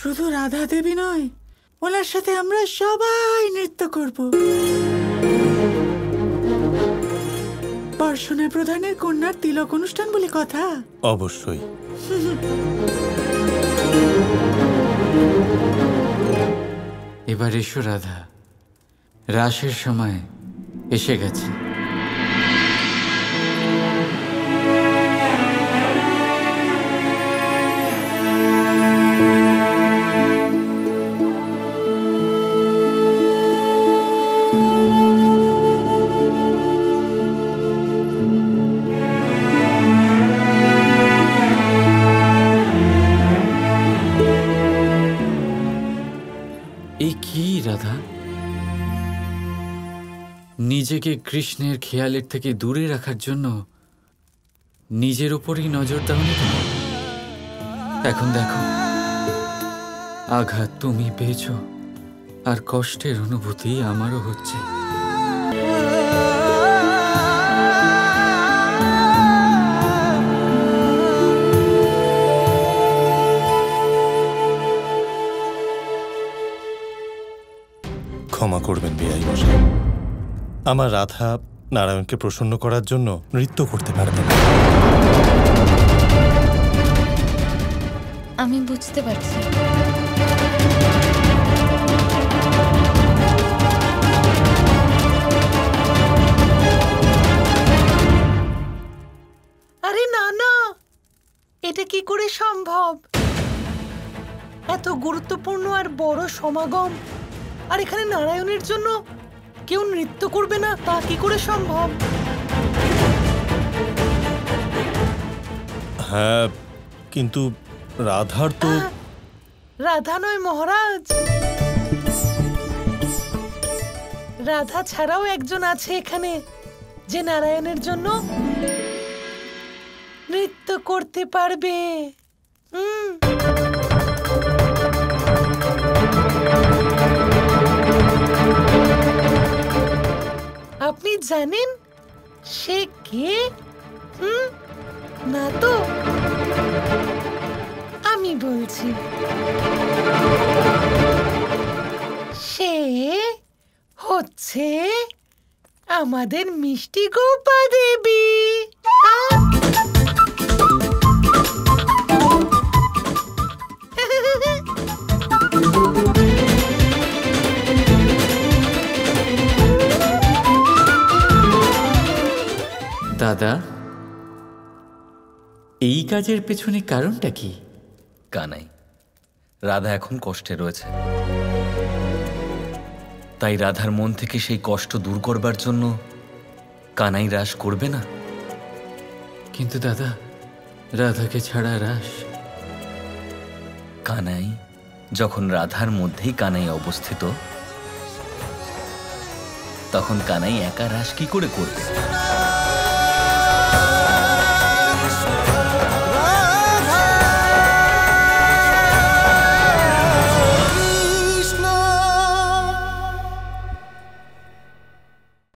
শুধু রাধা দেবী নয়, ওনার সাথে আমরা সবাই নৃত্য করব। বর্ষণা প্রধানের কন্যার তিলক অনুষ্ঠান বলে কথা। অবশ্যই। এবার এসো রাধা, রাসের সময় এসে গেছে। রাধা, নিজেকে কৃষ্ণের খেয়ালের থেকে দূরে রাখার জন্য নিজের উপরই নজর দাওনি তো? এখন দেখো, আঘাত তুমি পেয়েছ আর কষ্টের অনুভূতি আমারও হচ্ছে। ক্ষমা করবেন বেয়াই মশাই, আমার রাধা নারায়ণকে প্রসন্ন করার জন্য নৃত্য করতে পারবে না। আমি বুঝতে পারছি। আরে না না, এটা কি করে সম্ভব? এত গুরুত্বপূর্ণ আর বড় সমাগম, আর এখানে নারায়ণের জন্য কেউ নৃত্য করবে না, তা কি করে সম্ভব? হ্যাঁ, কিন্তু রাধার তো... রাধা নয় মহারাজ, রাধা ছাড়াও একজন আছে এখানে যে নারায়ণের জন্য নৃত্য করতে পারবে। আপনি জানেন সে কে? না তো, আমি বলছি, সে হচ্ছে আমাদের মিষ্টি গোপা দেবী। দাদা, এই কাজের পেছনে কারণটা কি? কানাই, রাধা এখন কষ্টে রয়েছে, তাই রাধার মন থেকে সেই কষ্ট দূর করবার জন্য কানাই রাস করবে না। কিন্তু দাদা, রাধাকে ছাড়া রাস? কানাই, যখন রাধার মধ্যেই কানাই অবস্থিত, তখন কানাই একা রাস কি করে করবে?